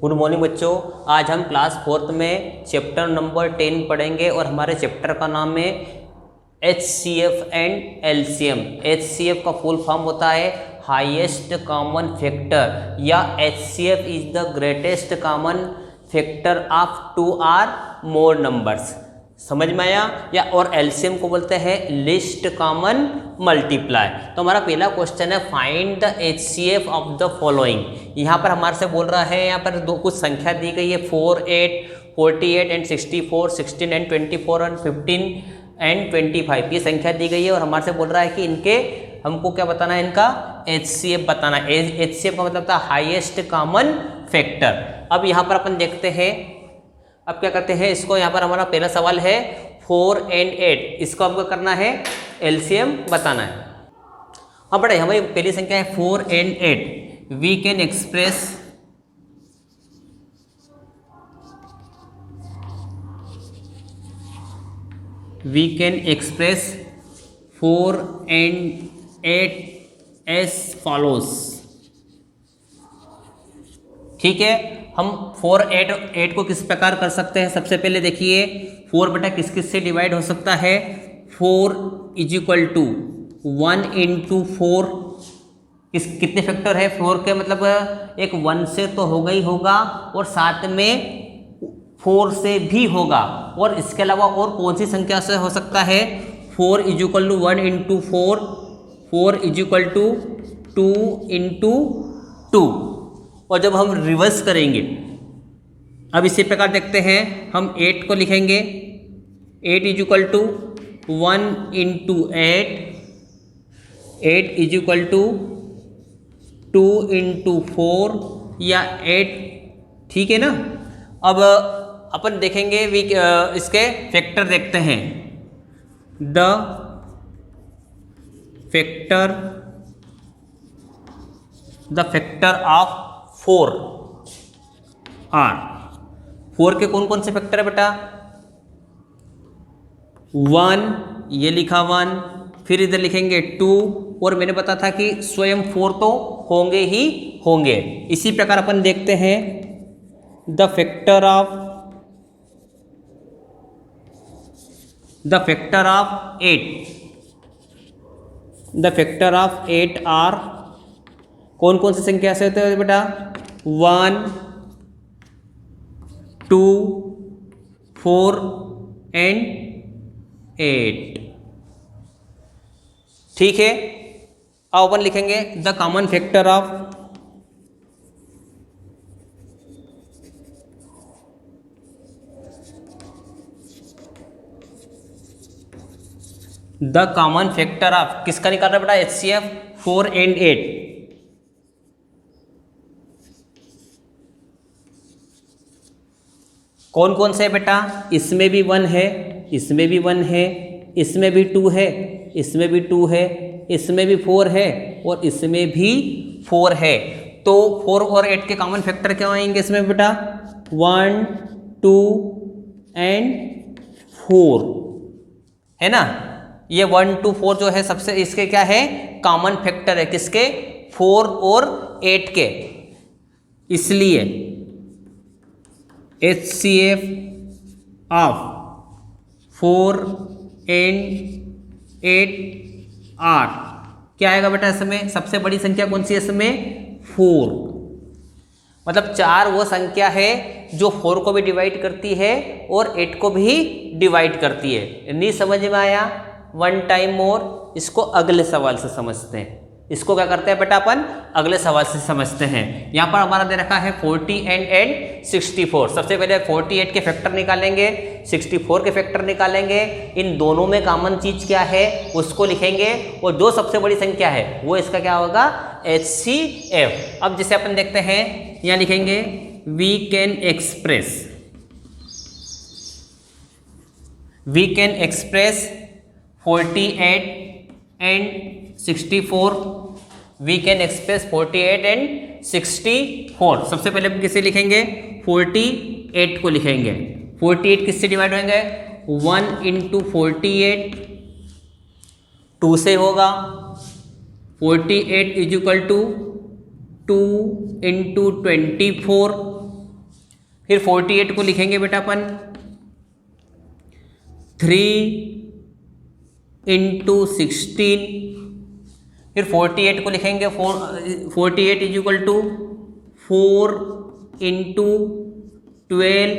Good morning बच्चों। आज हम क्लास 4th में चैप्टर नंबर 10 पढ़ेंगे और हमारे चैप्टर का नाम है HCF एंड LCM। HCF का फुल फॉर्म होता है हाईएस्ट कॉमन फैक्टर या HCF is the greatest common factor of 2 और मोर नंबर्स। समझ में आया? या और LCM को बोलते हैं लिस्ट कॉमन मल्टीप्लाई। तो हमारा पहला क्वेश्चन है find the HCF of the following. यहाँ पर हमारे से बोल रहा है, यहाँ पर दो कुछ संख्या दी गई है 4, 8, 48 एंड 64, 16 एंड 24 एंड 15 एंड 25। ये संख्या दी गई है और हमारे से बोल रहा है कि इनके हमको क्या बताना है, इनका HCF बताना है। HCF का मतलब था हाईएस्ट कॉमन फैक्टर। अब यहाँ पर अपन देखते हैं, अब क्या करते हैं, इसको यहाँ पर हमारा पहला सवाल है 4 एंड 8, इसको हमको करना है LCM बताना है। हाँ बेटा, हमारी पहली संख्या है 4 and 8। We can express express 4 and 8 as follows. ठीक है, हम 4, 8 को किस प्रकार कर सकते हैं? सबसे पहले देखिए 4 बेटा किस किस से डिवाइड हो सकता है? 4 इज इक्वल टू 1 इंटू 4। कितने फैक्टर है 4 के? मतलब एक 1 से तो होगा ही होगा और साथ में 4 से भी होगा। और इसके अलावा और कौन सी संख्या से हो सकता है? 4 is equal to 1 into 4, 4 is equal to 2 into 2। और जब हम रिवर्स करेंगे, अब इसी प्रकार देखते हैं, हम 8 को लिखेंगे 8 is equal to 1 into 8, 8 is equal to 2 into 4 या 8। ठीक है ना? अब अपन देखेंगे इसके फैक्टर देखते हैं। The factor of 4 are. 4 के कौन कौन से फैक्टर है बेटा? 1, ये लिखा 1, फिर इधर लिखेंगे 2, और मैंने बताया था कि स्वयं 4 तो होंगे ही होंगे। इसी प्रकार अपन देखते हैं the factor of 8। The factor of 8 are कौन कौन सी संख्या से होते हैं बेटा? 1, 2, 4 एंड 8। ठीक है, अब अपन लिखेंगे द कॉमन फैक्टर ऑफ किसका निकाल रहा है बेटा? HCF 4 and 8। कौन कौन से है बेटा? इसमें भी 1 है, इसमें भी 1 है, इसमें भी 2 है, इसमें भी 2 है, इसमें भी 4 है और इसमें भी 4 है। तो 4 और 8 के कॉमन फैक्टर क्या आएंगे इसमें बेटा? 1, 2 एंड 4 है ना। ये 1, 2, 4 जो है सबसे इसके क्या है? कॉमन फैक्टर है। किसके? 4 और 8 के। इसलिए HCF ऑफ 4 एंड 8 आर क्या आएगा बेटा इसमें? सबसे बड़ी संख्या कौन सी है इसमें? 4। मतलब 4 वो संख्या है जो 4 को भी डिवाइड करती है और 8 को भी डिवाइड करती है। नहीं समझ में आया? 1 टाइम मोर। इसको अगले सवाल से समझते हैं। इसको क्या करते हैं बेटा? अपन अगले सवाल से समझते हैं। यहाँ पर हमारा दे रखा है 40 एंड 64। सबसे पहले 48 के फैक्टर निकालेंगे, 64 के फैक्टर निकालेंगे। इन दोनों में कॉमन चीज क्या है उसको लिखेंगे और जो सबसे बड़ी संख्या है वो इसका क्या होगा? HCF। अब जैसे अपन देखते हैं, यहाँ लिखेंगे we can express 48 and 64। We can express 48 and 64। सबसे पहले हम किसे लिखेंगे? 48 को लिखेंगे। 48 किससे डिवाइड होंगे? 1 इंटू 48, 2 से होगा। 48 इज इक्वल टू 2 इंटू 24, फिर 48 को लिखेंगे बेटा अपन 3 × 16, फिर 48 को लिखेंगे 48 इज इक्वल टू 4 × 12,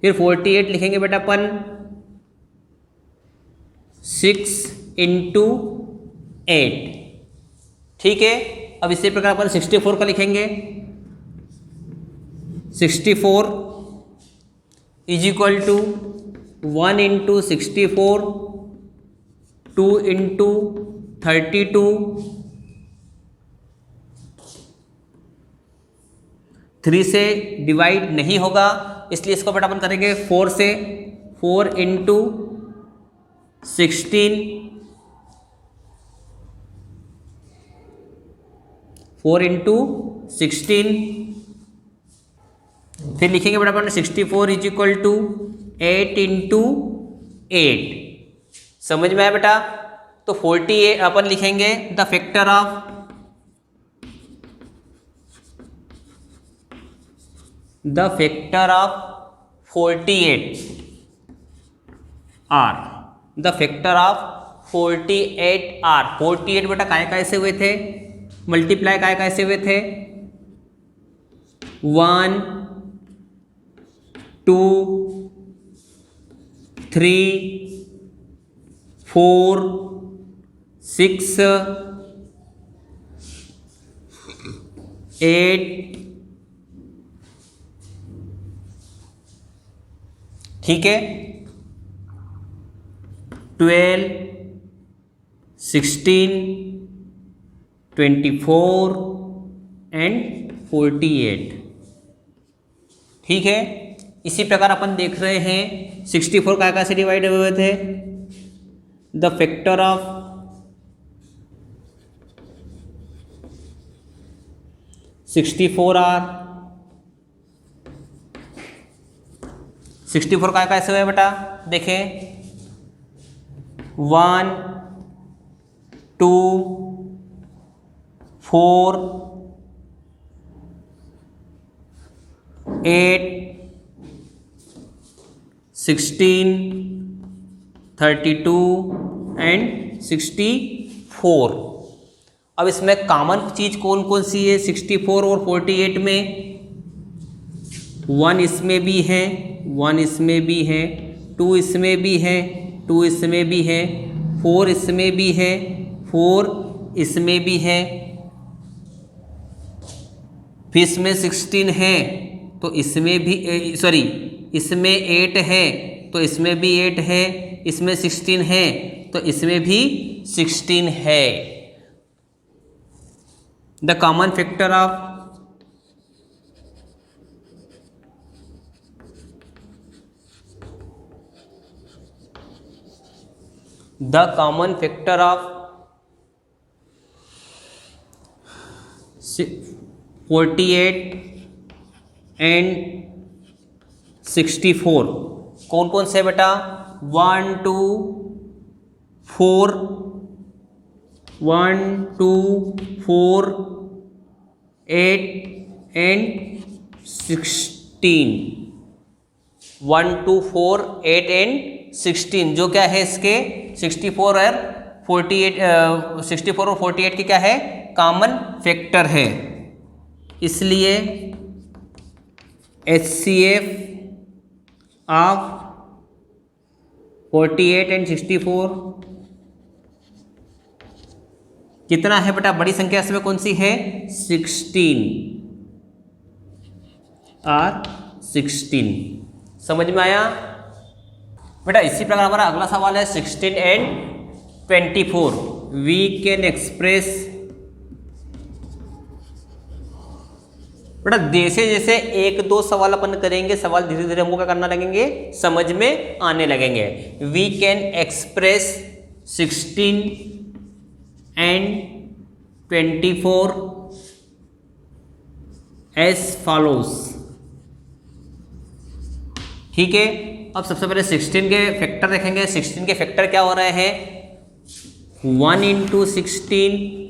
फिर 48 लिखेंगे बेटा अपन 6 × 8। ठीक है, अब इसी प्रकार अपन 64 का लिखेंगे 64 इज इक्वल टू 1 × 64, 2 × 32, 3 से डिवाइड नहीं होगा, इसलिए इसको बेटा अपन करेंगे 4 से। 4 × 16, 4 × 16, फिर लिखेंगे बेटा अपन 64 इज इक्वल टू 8 × 8। समझ में आया बेटा? तो 48 अपन लिखेंगे the factor of the factor of 48 are, the factor of 48 are. 48 बेटा काय से हुए थे, मल्टीप्लाई काय से हुए थे, 1 2 3 4 6 8। ठीक है, 12 16 24 एंड 48। ठीक है, इसी प्रकार अपन देख रहे हैं 64 काय से डिवाइड हुए थे, द फैक्टर ऑफ 64 आर। 64 का कैसे हुआ बेटा, देखें 1 2 4 8 16 32 एंड 64। अब इसमें कॉमन चीज कौन कौन सी है 64 और 48 में? 1 इसमें भी है, 1 इसमें भी है, 2 इसमें भी है, 2 इसमें भी है, 4 इसमें भी है, 4 इसमें भी है, फिर इसमें 16 है तो इसमें भी सॉरी इसमें 8 है तो इसमें भी 8 है, इसमें 16 है तो इसमें भी 16 है। The common factor of the common factor of 48 and 64 कौन कौन से बेटा? 1 2 4 1 2 4 8 एंड 16। 1 2 4 8 एंड 16 जो क्या है इसके 64 और 48 की क्या है कॉमन फैक्टर है। इसलिए HCF ऑफ 48 एंड 64 कितना है बेटा? बड़ी संख्या इसमें कौन सी है? 16 और 16। समझ में आया बेटा? इसी प्रकार हमारा अगला सवाल है 16 एंड 24। वी कैन एक्सप्रेस बेटा जैसे जैसे 1-2 सवाल अपन करेंगे, सवाल धीरे धीरे हमको क्या करना लगेंगे, समझ में आने लगेंगे। We can express 16 and 24 as follows. ठीक है, अब सबसे पहले 16 के फैक्टर देखेंगे। 16 के फैक्टर क्या हो रहे हैं? 1 × 16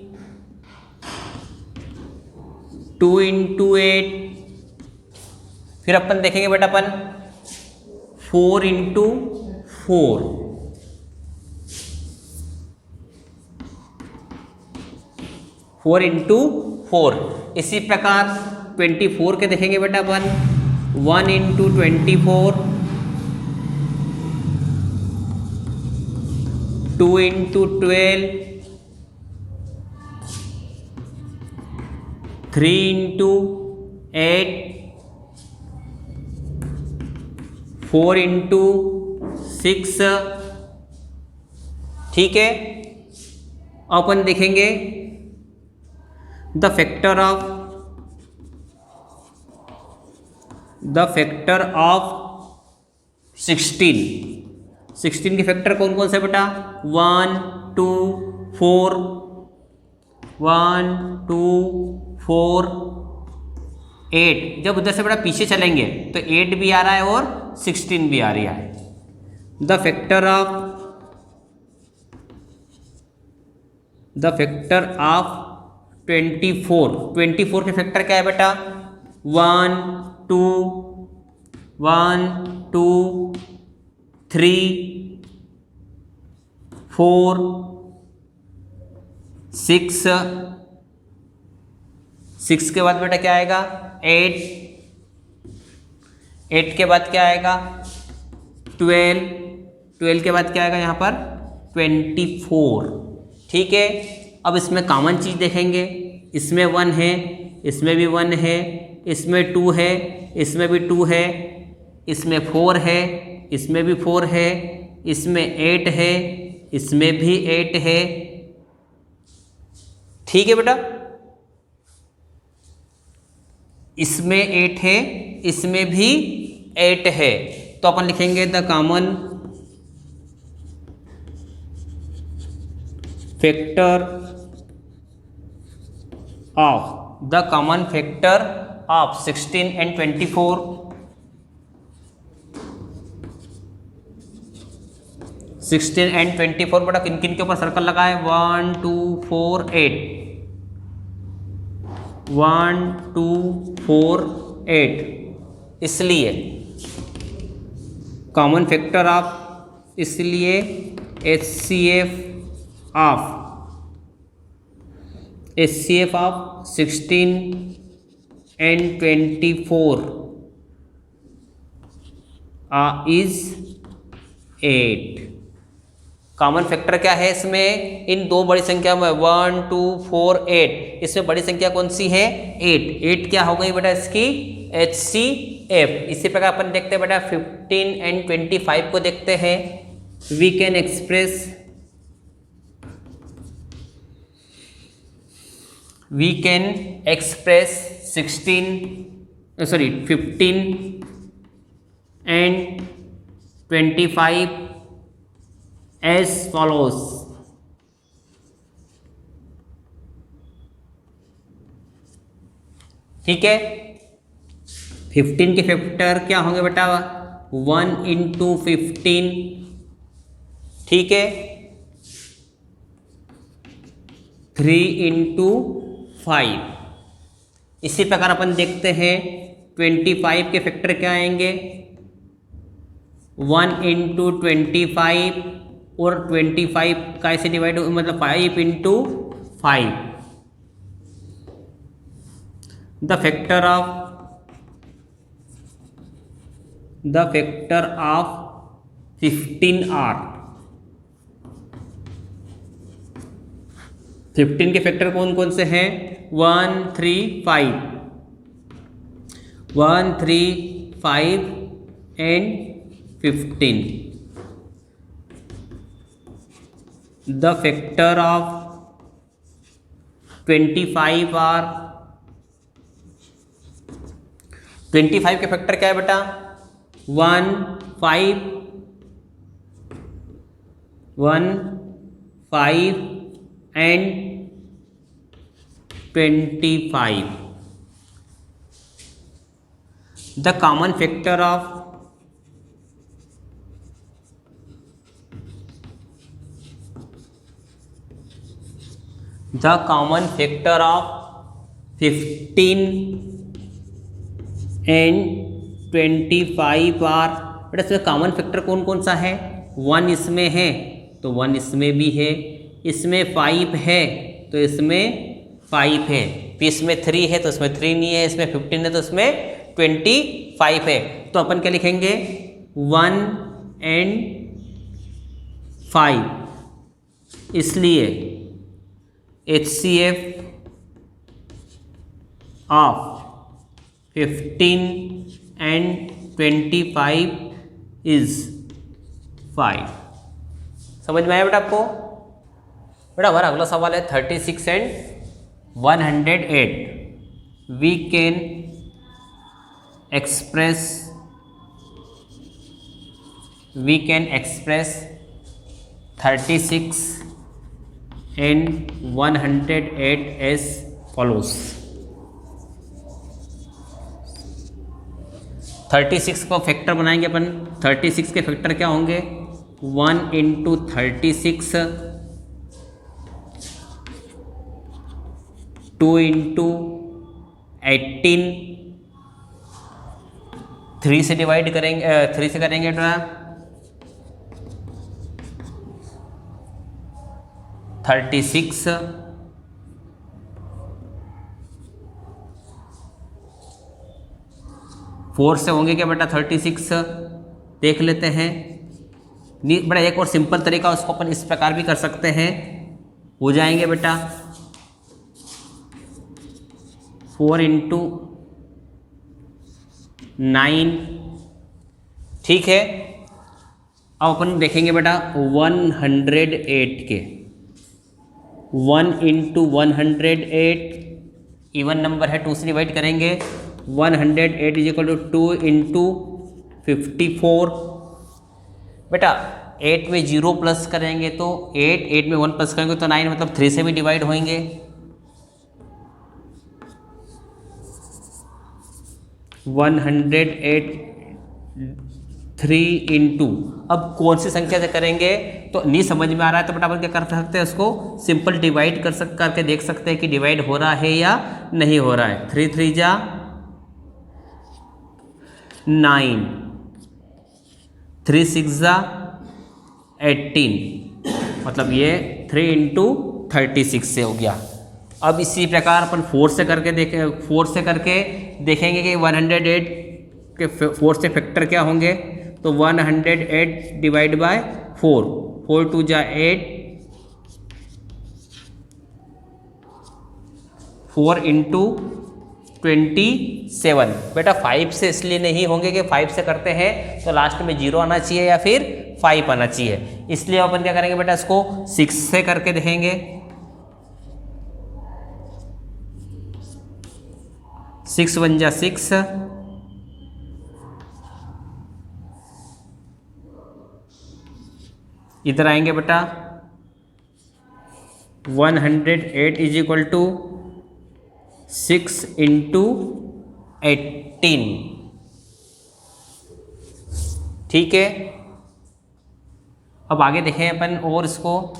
2 इंटू 8, फिर अपन देखेंगे बेटा अपन 4 इंटू 4, 4 इंटू 4। इसी प्रकार 24 के देखेंगे बेटा अपन 1 इंटू 24, 2 इंटू 12, 3 इंटू 8, 4 इंटू 6। ठीक है, अपन देखेंगे द फैक्टर ऑफ 16 के फैक्टर कौन कौन से बेटा? 1 2 4, 1 2 4 8। जब उधर से बेटा पीछे चलेंगे तो 8 भी आ रहा है और 16 भी आ रहा है। द फैक्टर ऑफ 24 के फैक्टर क्या है बेटा? 1 2 1 2 3 4 6 के बाद बेटा क्या आएगा? 8 के बाद क्या आएगा? 12 के बाद क्या आएगा यहाँ पर? 24। ठीक है, अब इसमें कॉमन चीज़ देखेंगे। इसमें 1 है, इसमें भी 1 है, इसमें 2 है, इसमें भी 2 है, इसमें 4 है, इसमें भी 4 है, इसमें 8 है, इसमें भी 8 है। ठीक है बेटा, इसमें 8 है, इसमें भी 8 है। तो अपन लिखेंगे the common factor of 16 and 24। 16 and 24 बेटा किन किन के ऊपर सर्कल लगाए? 1 2 4 8, 1 2 4 8। इसलिए कॉमन फैक्टर ऑफ, इसलिए HCF of 16 and 24 is 8। Common factor क्या है इसमें? इन दो बड़ी संख्या में 1 2 4 8, इसमें बड़ी संख्या कौन सी है? 8 क्या हो गई बेटा इसकी? HCF। इसी प्रकार अपन देखते हैं बेटा 15 एंड 25 को देखते हैं। We can express 15 and 25 as follows। ठीक है, 15 के फैक्टर क्या होंगे बेटा? 1 इंटू 15। ठीक है, 3 इंटू 5। इसी प्रकार अपन देखते हैं 25 के फैक्टर क्या आएंगे? 1 इंटू 25 और 25 कैसे डिवाइड हो, मतलब 5 into 5। The factor of 15 are. 15 के फैक्टर कौन कौन से हैं? 1 3 5, 1 3 5 and 15। The factor of 25 are. 25 के फैक्टर क्या है बेटा? 1 5 and 25। The common factor of 15 15 and 25 are. बेटा इसमें कॉमन फैक्टर कौन कौन सा है? 1 इसमें है तो 1 इसमें भी है, इसमें 5 है तो इसमें 5 है, फिर इसमें 3 है तो इसमें 3 नहीं है, इसमें 15 है तो इसमें 25 है। तो अपन क्या लिखेंगे? 1 एंड 5, इसलिए HCF ऑफ 15 एंड 25 इज 5। समझ में आया बेटा आपको? बेटा हमारा अगला सवाल है 36 and 108। We can express 36 and 108 as follows. 36 को फैक्टर बनाएंगे अपन। 36 के फैक्टर क्या होंगे? 1 इंटू 36, 2 इंटू 18, 3 से डिवाइड करेंगे, 3 से करेंगे तो 36, 4 से होंगे क्या बेटा? 36 देख लेते हैं। बेटा एक और सिंपल तरीका, उसको अपन इस प्रकार भी कर सकते हैं, हो जाएंगे बेटा 4 इंटू 9, ठीक है। अब अपन देखेंगे बेटा 108 के 1 इंटू 108, इवन नंबर है, 2 से डिवाइड करेंगे। 108 इज इक्वल टू 2 इंटू 54। बेटा 8 में 0 प्लस करेंगे तो 8 में 1 प्लस करेंगे तो 9, मतलब 3 से भी डिवाइड होंगे। 108 3 इंटू, अब कौन सी संख्या से करेंगे तो नहीं समझ में आ रहा है तो बेटा अपन क्या कर सकते हैं, उसको सिंपल डिवाइड करके देख सकते हैं कि डिवाइड हो रहा है या नहीं हो रहा है। 3 3 जा 9, 3 6 जा 18, मतलब ये 3 इंटू 36 से हो गया। अब इसी प्रकार अपन 4 से करके देखेंगे कि 108 के 4 से फैक्टर क्या होंगे, तो 108 डिवाइड बाय 4, 4 2 जा 8, 4 इंटू 27। बेटा 5 से इसलिए नहीं होंगे कि 5 से करते हैं तो लास्ट में 0 आना चाहिए या फिर 5 आना चाहिए, इसलिए अपन क्या करेंगे बेटा, इसको 6 से करके देखेंगे। 6 1 जा 6, इधर आएंगे बेटा 108 इज इक्वल टू 6 इंटू 18, ठीक है। अब आगे देखें अपन और इसको,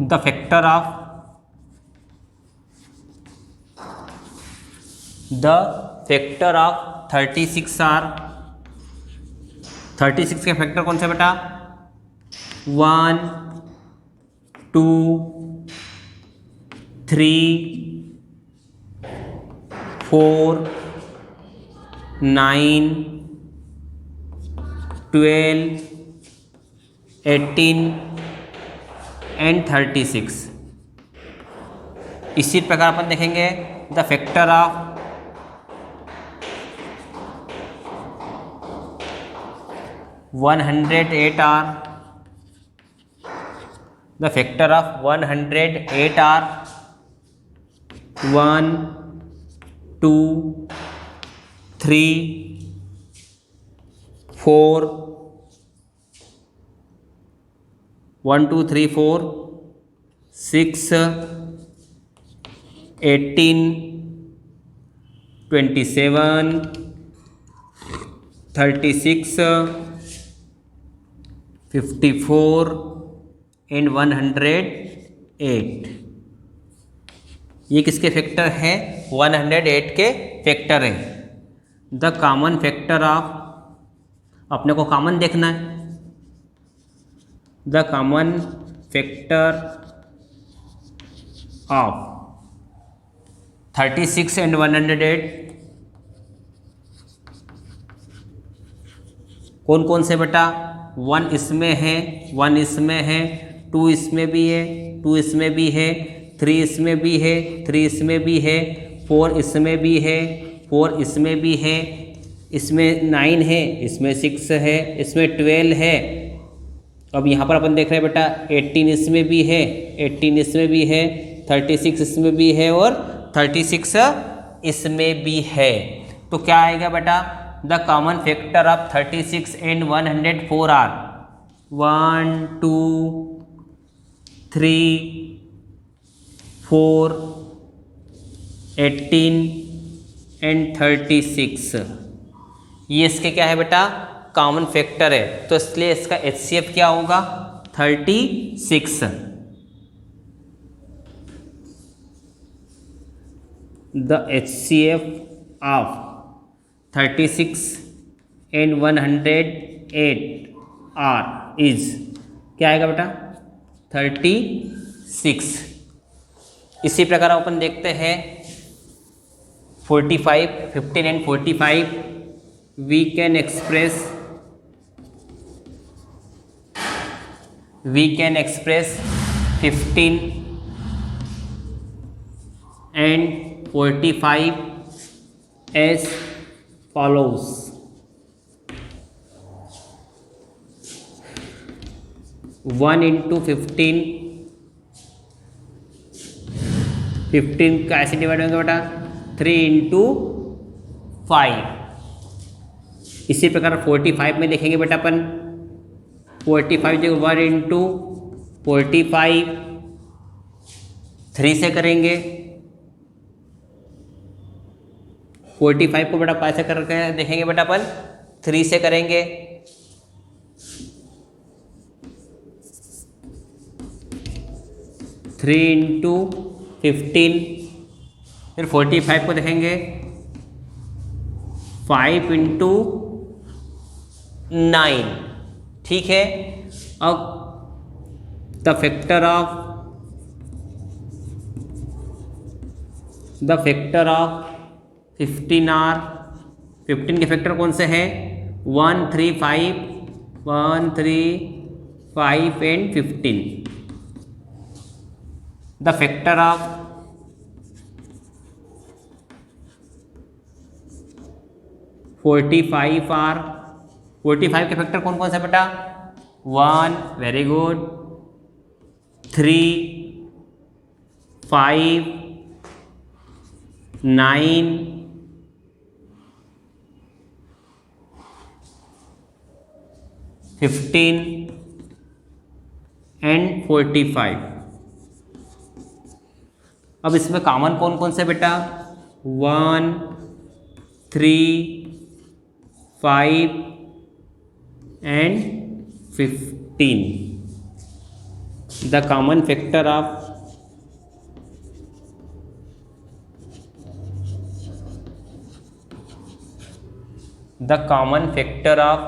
द फैक्टर ऑफ 36 आर। 36 के फैक्टर कौन सा बेटा? 1 2 3 4 9 12 18 एंड 36। इसी प्रकार अपन देखेंगे the factor of 108 are. The factor of 108 are 1 2 3 4 1 2 3 4 6 18 27 36 54 and 108। ये किसके फैक्टर है? 108 के फैक्टर है। द कॉमन फैक्टर ऑफ, अपने को कॉमन देखना है, the common factor of 36 and 108 कौन कौन से बेटा? 1 इसमें है, 1 इसमें है, 2 इसमें भी है, 2 इसमें भी है, 3 इसमें भी है, 3 इसमें भी है, 4 इसमें भी है, 4 इसमें भी है, इसमें 9 है, इसमें 6 है, इसमें 12 है। अब यहाँ पर अपन देख रहे हैं बेटा 18 इसमें भी है, 18 इसमें भी है, 36 इसमें भी है और 36 इसमें भी है। तो क्या आएगा बेटा? The common factor of 36 and 104 are 1 2 3 4 18 and 36। ये इसके क्या है बेटा? कॉमन फैक्टर है, तो इसलिए इसका HCF क्या होगा? 36। The HCF of 36 and 108 are is, क्या आएगा बेटा? 36। इसी प्रकार अपन देखते हैं 45, 15 and 45 we can express 15 and 45 as follows. 1 into 15, 15 कैसे डिवाइड होंगे बेटा? 3 into 5। इसी प्रकार 45 में देखेंगे बेटा अपन 45 जो 1 into 45 3 से करेंगे। 45 को बेटा कैसे करके देखेंगे बेटा अपन? 3 से करेंगे। 3 into 15, फिर 45 को देखेंगे 5 into 9। ठीक है। अब द फैक्टर ऑफ 15 आर, 15 के फैक्टर कौन से हैं? 1 3 5, 1 3 5 and 15। The factor of 45 are, 45 के फैक्टर कौन कौन से बेटा? 1, वेरी गुड, 3 5 9 15 एंड 45। अब इसमें कॉमन कौन कौन से बेटा? 1 3 5 and 15। The common factor of the common factor of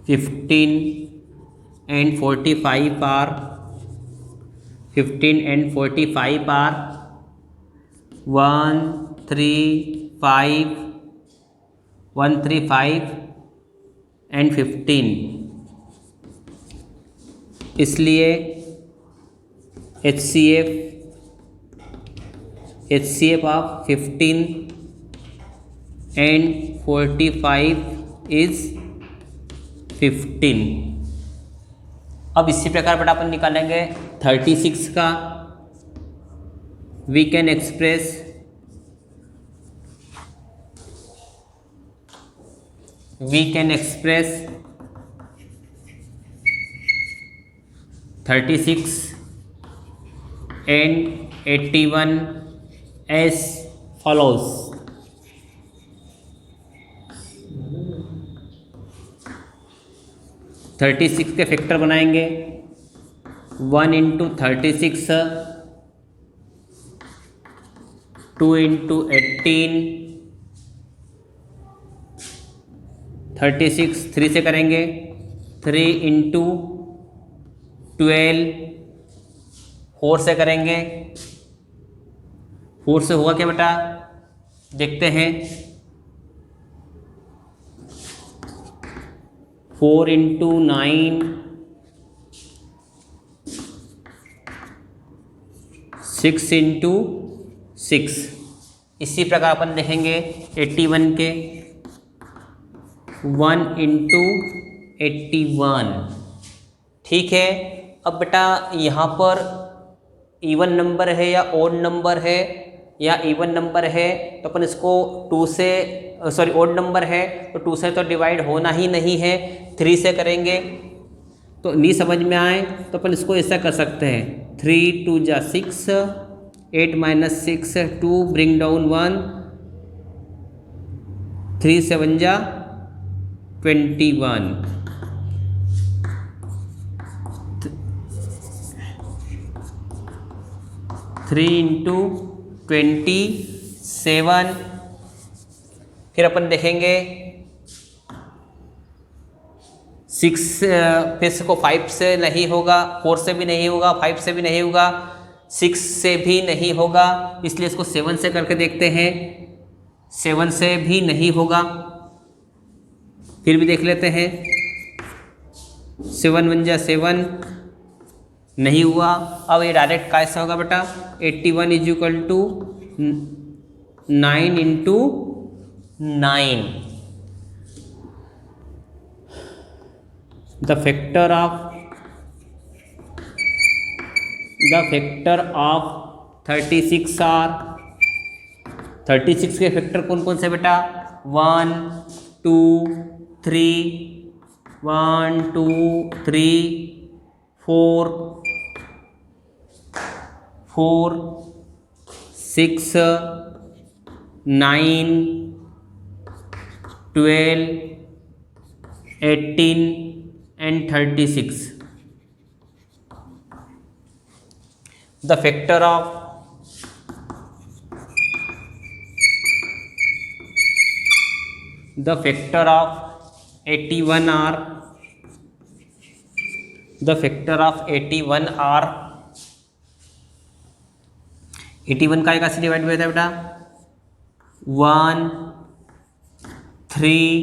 15 and 45 are 15 and 45 are 1 3 5 1 3 5 and 15। इसलिए HCF ऑफ 15 and 45 is 15। अब इसी प्रकार बेटा अपन निकालेंगे 36 का। We can express 36 and 81 as follows। Thirty six के फैक्टर बनाएंगे 1 इंटू 36, 2 इंटू 18, 36 3 से करेंगे, 3 इंटू 12, 4 से करेंगे, 4 से होगा क्या बेटा, देखते हैं। 4 इंटू 9, 6 इंटू 6। इसी प्रकार अपन देखेंगे 81 के, 1 इंटू 81। ठीक है, अब बेटा यहाँ पर इवन नंबर है या ओड नंबर है, या इवन नंबर है तो अपन इसको 2 से, सॉरी ओड नंबर है तो 2 से तो डिवाइड होना ही नहीं है, 3 से करेंगे। तो नहीं समझ में आए तो अपन इसको ऐसा कर सकते हैं, 3 2 जा 6, 8 माइनस 6 2, ब्रिंग डाउन 1, 3 7 जा 21, 3 इंटू 27। फिर अपन देखेंगे 6, फिर इसको 5 से नहीं होगा, 4 से भी नहीं होगा, 5 से भी नहीं होगा, 6 से भी नहीं होगा, इसलिए इसको 7 से करके देखते हैं, 7 से भी नहीं होगा। फिर भी देख लेते हैं, 7 1 जा 7, नहीं हुआ। अब ये डायरेक्ट कैसे होगा बेटा, 81 is equal to 9 into 9। The factor of 36 are, 36 के फैक्टर कौन कौन से बेटा, 1 2 3, 1 2 3 4 4 6 9 12 18 and 36. The factor of the factor of 81 are, the factor of 81 are, 81 का एक से डिवाइड हुआ था बेटा, 1 3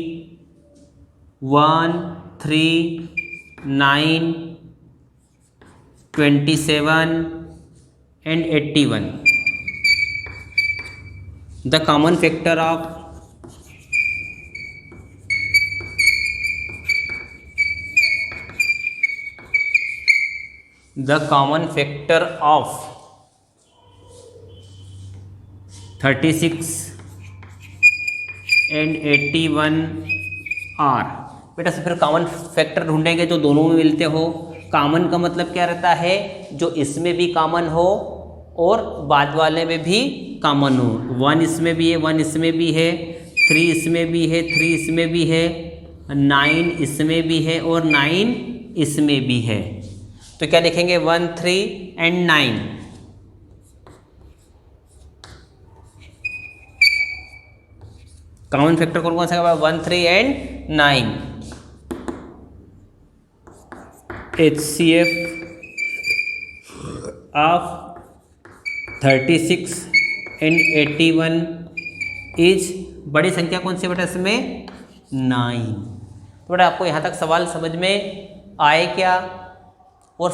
1 3 9 27 and 81. The common factor of the common factor of 36 and 81 are, बेटा से फिर कॉमन फैक्टर ढूंढेंगे जो दोनों में मिलते हो। कॉमन का मतलब क्या रहता है, जो इसमें भी कॉमन हो और बाद वाले में भी कॉमन हो। 1 इसमें भी है, 1 इसमें भी है, 3 इसमें भी है, 3 इसमें भी है, 9 इसमें भी है और 9 इसमें भी है। तो क्या लिखेंगे, 1 3 एंड 9। कॉमन फैक्टर कौन कौन सा है, 1 3 and 9। HCF of 36 and 81 is, बड़ी संख्या कौन सी बेटा इसमें, 9। तो बेटा आपको यहाँ तक सवाल समझ में आए क्या, और